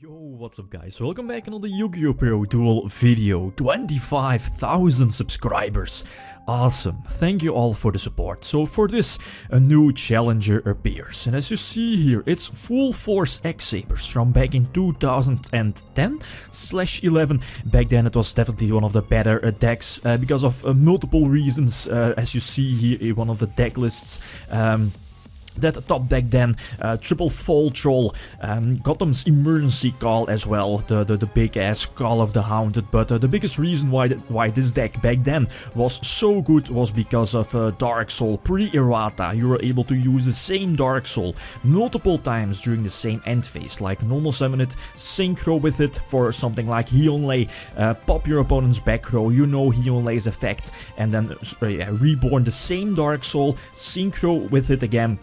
Yo, what's up guys, welcome back on the YgoPro duel video, 25,000 subscribers, awesome, thank you all for the support. So for this, a new challenger appears, and as you see here, it's full force XX-Sabers from back in 2010/11, back then it was definitely one of the better decks because of multiple reasons, as you see here in one of the deck lists. That top deck then, triple fall troll, Gotham's emergency call as well, the big ass call of the Haunted, but the biggest reason why this deck back then was so good was because of Darksoul, Pre-errata. You were able to use the same Darksoul multiple times during the same end phase, like normal summon it, synchro with it for something like Heonlay, pop your opponent's back row, you know Heonlay's effect, and then reborn the same Darksoul, synchro with it again,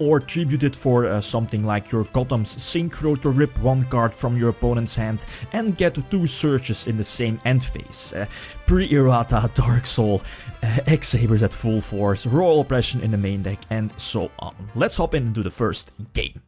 or tribute it for something like your Gotham's synchro to rip one card from your opponent's hand and get two searches in the same end phase. Pre-errata, Darksoul, XX-Sabers at full force, Royal Oppression in the main deck, and so on. Let's hop into the first game.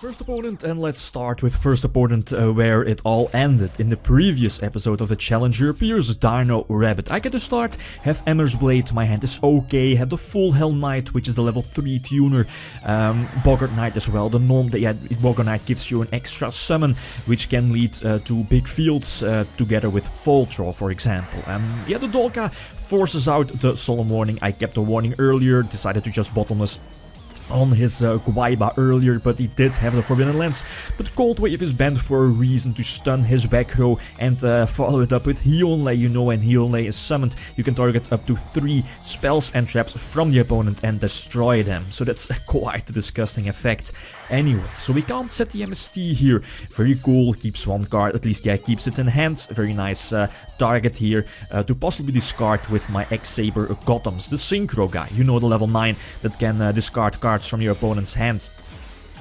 First opponent, and let's start with first opponent where it all ended in the previous episode of the Challenger appears, Dino Rabbit. I get to start, have Emmer's Blade, my hand is okay, have the full Hell Knight, which is the level 3 tuner, Boggart Knight as well, the Boggart Knight gives you an extra summon, which can lead to big fields together with Fall Troll, for example. The Dolka forces out the Solemn Warning. I kept the warning earlier, decided to just bottomless on his Guaiba earlier, but he did have the Forbidden Lens. But Cold Wave is banned for a reason, to stun his back row and follow it up with Heonlay. You know, when Heonlay is summoned, you can target up to 3 spells and traps from the opponent and destroy them. So that's quite a disgusting effect. Anyway, so we can't set the MST here. Very cool, keeps one card, at least yeah, keeps it in hand. Very nice target here to possibly discard with my XX-Saber Gotham's, the Synchro guy. You know, the level 9 that can discard cards from your opponent's hand.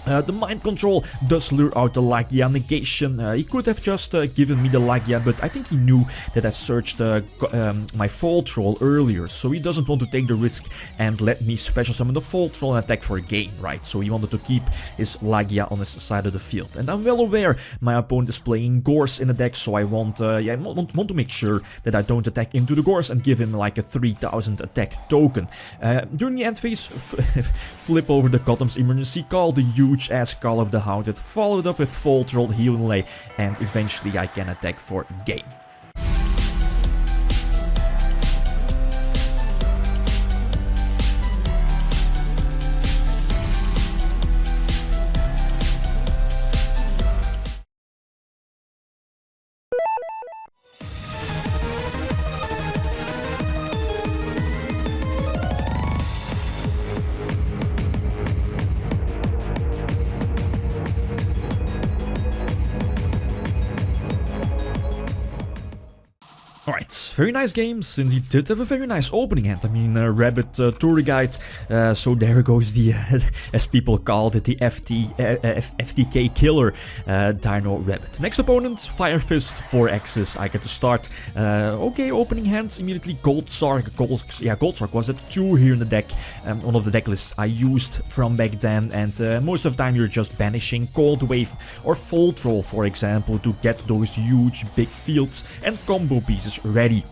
The Mind Control does lure out the Lagia negation. He could have just given me the Lagia, but I think he knew that I searched my Fall Troll earlier, so he doesn't want to take the risk and let me special summon the Fall Troll and attack for a game, right? So he wanted to keep his Lagia on his side of the field. And I'm well aware my opponent is playing Gorse in the deck, so I want to make sure that I don't attack into the Gorse and give him like a 3000 attack token. During the end phase, flip over the Gotham's emergency call, the huge ass call of the Haunted, followed up with Fall Troll, Heonlay, and eventually I can attack for game. Alright, very nice game, since he did have a very nice opening hand. I mean, Rabbit Tour Guide, so there goes the, as people called it, the FTK killer, Dino Rabbit. Next opponent, Fire Fist, 4 X's, I get to start. Okay, opening hands, immediately Goldsark. Goldsark was at 2 here in the deck, one of the deck lists I used from back then, and most of the time you're just banishing Cold Wave or Fall Troll, for example, to get those huge big fields and combo pieces ready.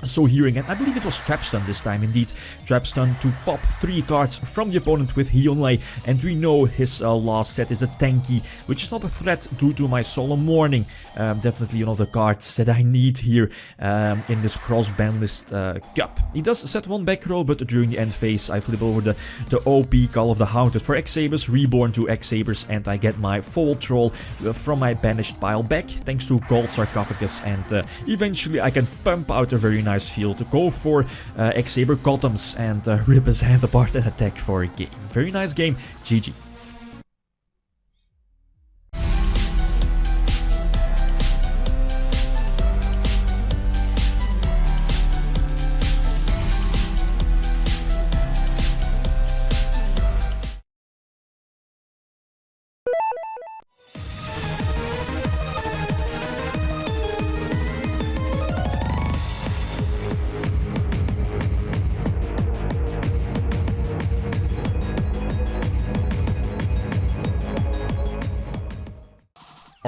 So here again, I believe it was Trap Stun this time, indeed. Trap Stun to pop 3 cards from the opponent with Heonlay, and we know his last set is a tanky, which is not a threat due to my Solemn Warning. Definitely one of the cards that I need here in this Cross-Banlist cup. He does set 1 back row, but during the end phase I flip over the OP call of the Haunted for XX-Sabers, reborn to XX-Sabers, and I get my Fall Troll from my banished pile back, thanks to Gold Sarcophagus, and eventually I can pump out a very nice field to go for XX-Saber Gotham's and rip his hand apart and attack for a game. Very nice game, GG.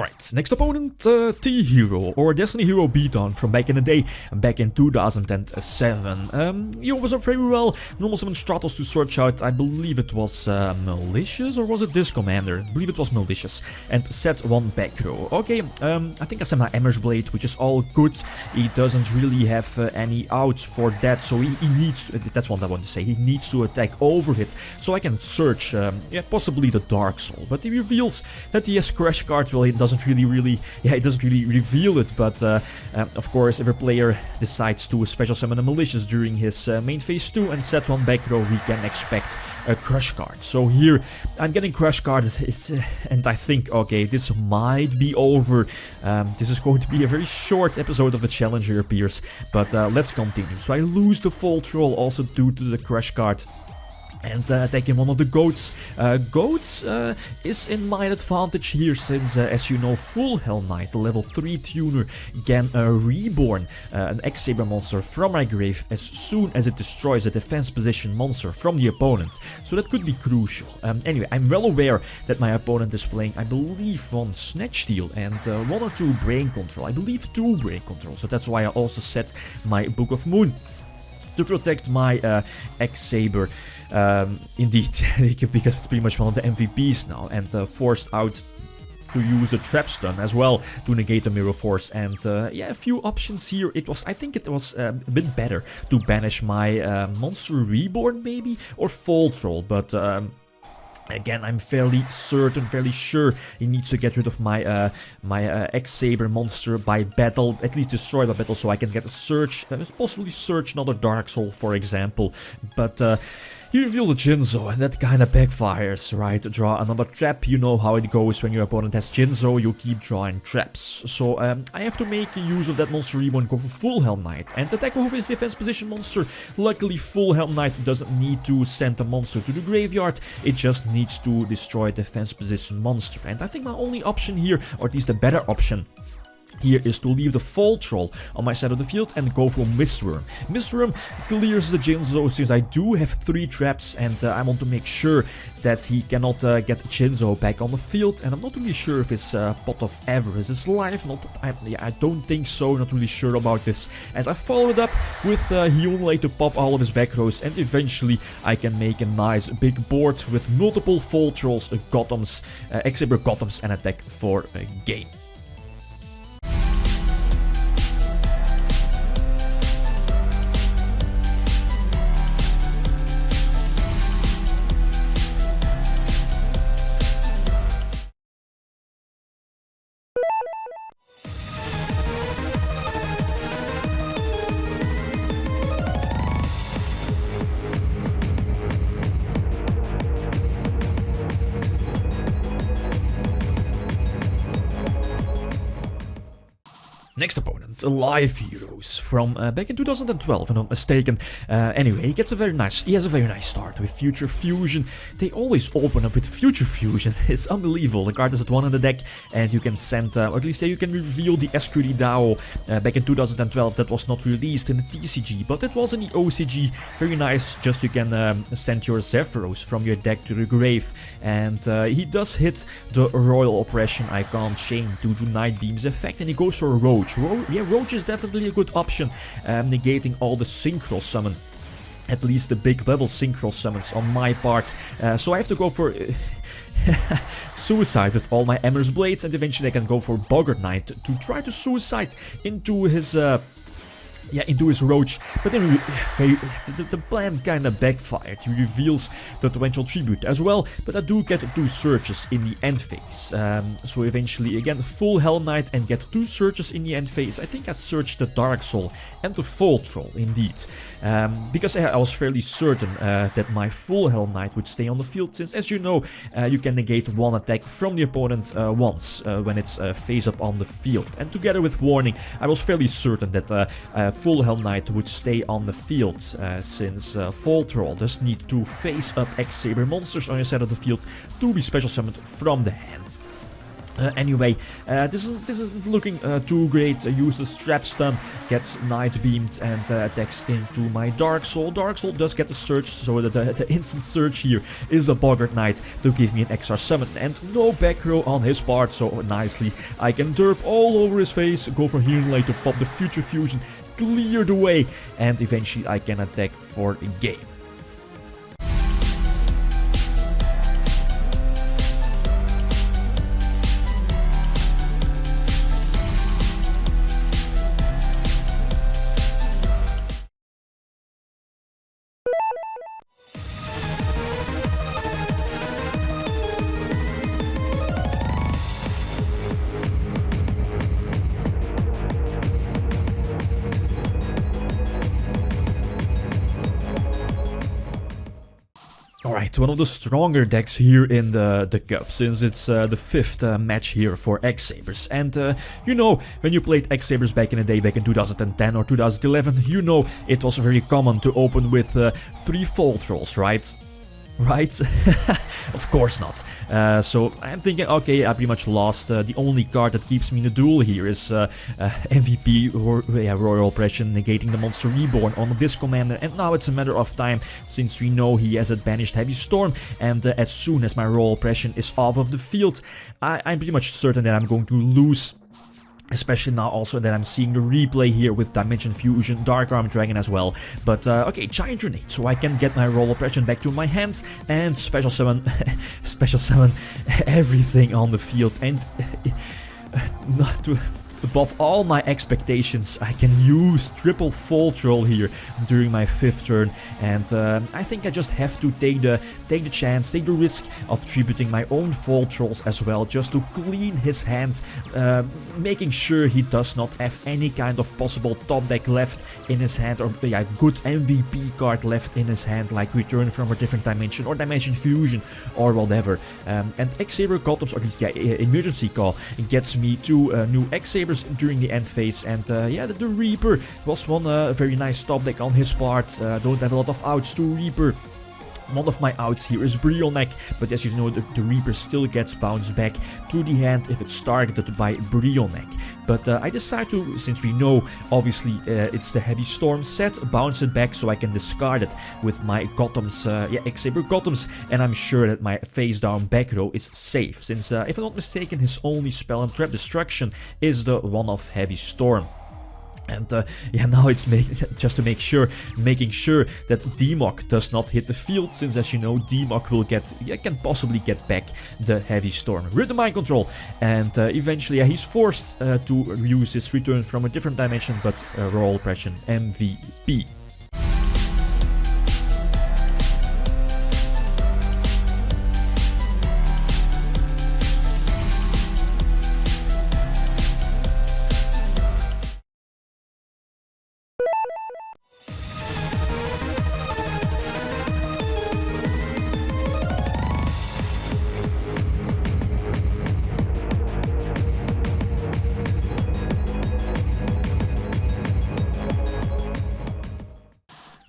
Alright, next opponent, T-Hero, or Destiny Hero Beatdown from back in the day, back in 2007. He was up very well, normal summon Stratos to search out, I believe it was Malicious, or was it Disc Commander? I believe it was Malicious, and set one back row. Okay, I think I sent my Emmer's Blade, which is all good. He doesn't really have any outs for that, so he needs to, that's what I want to say, he needs to attack overhit, so I can search, yeah, possibly the Darksoul, but he reveals that he has Crash Card. Well, it doesn't really reveal it, but of course, if a player decides to special summon a Malicious during his main phase 2 and set one back row, we can expect a Crash Card. So here, I'm getting Crash Card, and I think, okay, this might be over. This is going to be a very short episode of the Challenger appears, but let's continue. So I lose the Fall Troll also due to the Crash Card. And taking one of the goats. Goats is in my advantage here, since as you know, Full Hell Knight, the level 3 tuner, can reborn an XX-Saber monster from my grave as soon as it destroys a defense position monster from the opponent. So that could be crucial. Anyway, I'm well aware that my opponent is playing, I believe, one Snatch Steal and 1 or 2 Brain Control. I believe 2 Brain Control, so that's why I also set my Book of Moon to protect my XX-Saber. Indeed, because it's pretty much one of the MVPs now, and forced out to use the Trap Stun as well to negate the Mirror Force. And yeah, a few options here. I think it was a bit better to banish my Monster Reborn maybe, or Fall Troll, but again, I'm fairly certain, fairly sure he needs to get rid of my XX-Saber monster by battle, at least destroy by battle, so I can get a search, possibly search another Darksoul, for example. But he reveals a Jinzo, and that kinda backfires, right? Draw another trap, you know how it goes when your opponent has Jinzo, you keep drawing traps. So I have to make use of that Monster Reborn, go for Full Hell Knight, and attack over his defense position monster. Luckily, Full Hell Knight doesn't need to send the monster to the graveyard, it just needs to destroy a defense position monster. And I think my only option here, or at least a better option here, is to leave the Fall Troll on my side of the field and go for Mistworm. Mistworm clears the Jinzo, since I do have 3 traps, and I want to make sure that he cannot get Jinzo back on the field. And I'm not really sure if his Pot of Avarice is live. I don't think so, not really sure about this. And I followed up with Hyunlei to pop all of his back rows, and eventually I can make a nice big board with multiple Fall Trolls, Gothams, XX-Saber Gothams, and attack for a game. Next opponent, Live Heroes from back in 2012, if I'm not mistaken. Anyway, he has a very nice start with Future Fusion. They always open up with Future Fusion. It's unbelievable. The card is at 1 in the deck, and you can send, or at least you can reveal the SQD DAO back in 2012. That was not released in the TCG, but it was in the OCG. Very nice. Just you can send your Zephyros from your deck to the grave, and he does hit the Royal Oppression Icon chain due to Night Beam's effect, and he goes for a Roach. Yeah, Roach is definitely a good option, negating all the Synchro Summon. At least the big level Synchro Summons on my part. So I have to go for Suicide with all my Emmer's Blades, and eventually I can go for Boggart Knight to try to suicide into his into his Roach, but then the plan kinda backfired. He reveals the Torrential Tribute as well, but I do get 2 searches in the end phase. So eventually again Full Hell Knight and get 2 searches in the end phase. I think I searched the Darksoul and the Fall Troll indeed. Because I was fairly certain that my Full Hell Knight would stay on the field, since as you know, you can negate 1 attack from the opponent once when it's face up on the field. And together with Warning, I was fairly certain that Full Hell Knight would stay on the field, since Fall Troll does need to face up XX-Saber monsters on your side of the field to be special summoned from the hand. Anyway, this isn't looking too great. Uses Trap Stun, gets Night Beamed, and attacks into my Darksoul. Darksoul does get the Surge, so that the instant Surge here is a Boggart Knight to give me an extra summon. And no back row on his part, so nicely I can derp all over his face, go for Healing Light to pop the Future Fusion, clear the way, and eventually I can attack for a game. Alright, one of the stronger decks here in the cup, since it's the 5th match here for X-Sabers. And you know, when you played X-Sabers back in the day, back in 2010 or 2011, you know it was very common to open with 3 Fall Trolls, right? Right? Of course not. So I'm thinking, okay, I pretty much lost. The only card that keeps me in the duel here is MVP, Royal Oppression, negating the Monster Reborn on this commander. And now it's a matter of time, since we know he has a banished Heavy Storm. And as soon as my Royal Oppression is off of the field, I'm pretty much certain that I'm going to lose. Especially now also that I'm seeing the replay here with Dimension Fusion, Dark Arm Dragon as well. But okay, Giant Grenade, so I can get my Royal Oppression back to my hand and special summon, special summon everything on the field. And not to... Above all my expectations, I can use triple Fall Troll here during my 5th turn, and I think I just have to take the chance, take the risk of tributing my own Fall Trolls as well, just to clean his hand, making sure he does not have any kind of possible top deck left in his hand, or yeah, good MVP card left in his hand, like Return from a Different Dimension or Dimension Fusion or whatever. And X-Saber Gothams, or at least Emergency Call, gets me 2 new X-Sabers during the end phase. And yeah, the Reaper was one very nice top deck on his part. Don't have a lot of outs to Reaper. One of my outs here is Brionac, but as you know, the Reaper still gets bounced back to the hand if it's targeted by Brionac. But I decide to, since we know obviously it's the Heavy Storm set, bounce it back so I can discard it with my Gothams, yeah, X-Saber Gothams, and I'm sure that my face down back row is safe, since if I'm not mistaken, his only spell and trap destruction is the one of Heavy Storm. And yeah, now it's just to making sure that Demok does not hit the field, since as you know, Demok will can possibly get back the Heavy Storm with the Mind Control, and eventually he's forced to use his Return from a Different Dimension, but Royal Oppression MVP.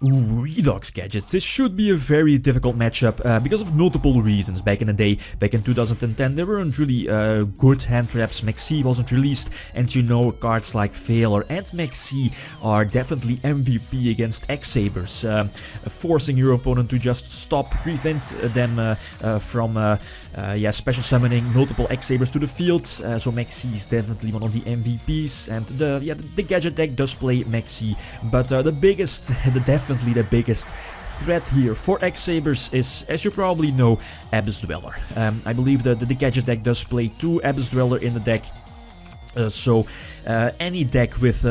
Ooh, Redox Gadget. This should be a very difficult matchup because of multiple reasons. Back in the day, back in 2010, there weren't really good hand traps. Maxi wasn't released, and you know, cards like Failure and Maxi are definitely MVP against X-Sabers, forcing your opponent to just stop, prevent them from yeah, special summoning multiple X-Sabers to the field. So Maxi is definitely one of the MVPs, and the gadget deck does play Maxi, but definitely the biggest threat here for X-Sabers is, as you probably know, Abyss Dweller. I believe that the gadget deck does play 2 Abyss Dweller in the deck. So any deck with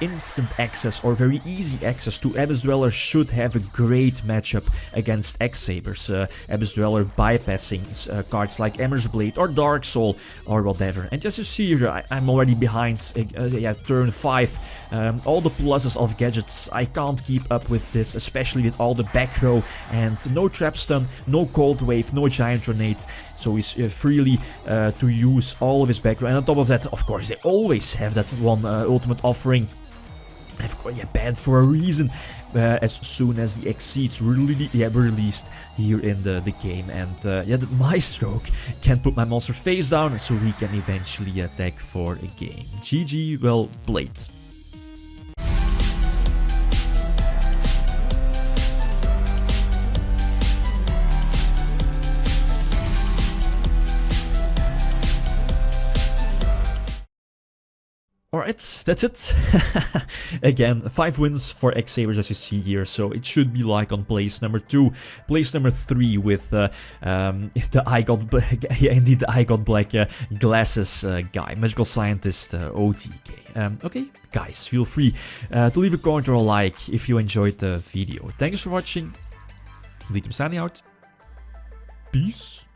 instant access or very easy access to Abyss Dweller should have a great matchup against X-Sabers. Abyss Dweller bypassing cards like Emmer's Blade or Darksoul or whatever. And as you see here, I'm already behind yeah, turn 5. All the pluses of gadgets, I can't keep up with this, especially with all the back row and no Trap Stun, no Cold Wave, no Giant Grenade. So he's freely to use all of his back row. And on top of that, of course, they always have that one ultimate offering Of course, yeah, banned for a reason. As soon as the Exceeds were released here in the game, and yeah, that Maestro can put my monster face down, so he can eventually attack for a game. GG, well played. Alright, that's it. Again, 5 wins for XX-Sabers as you see here, so it should be like on place number 2. Place number 3 with the I Got Black, yeah, indeed, the I Got Black glasses guy, magical scientist OTK. Okay, guys, feel free to leave a comment or a like if you enjoyed the video. Thanks for watching. Lithium signing out. Peace.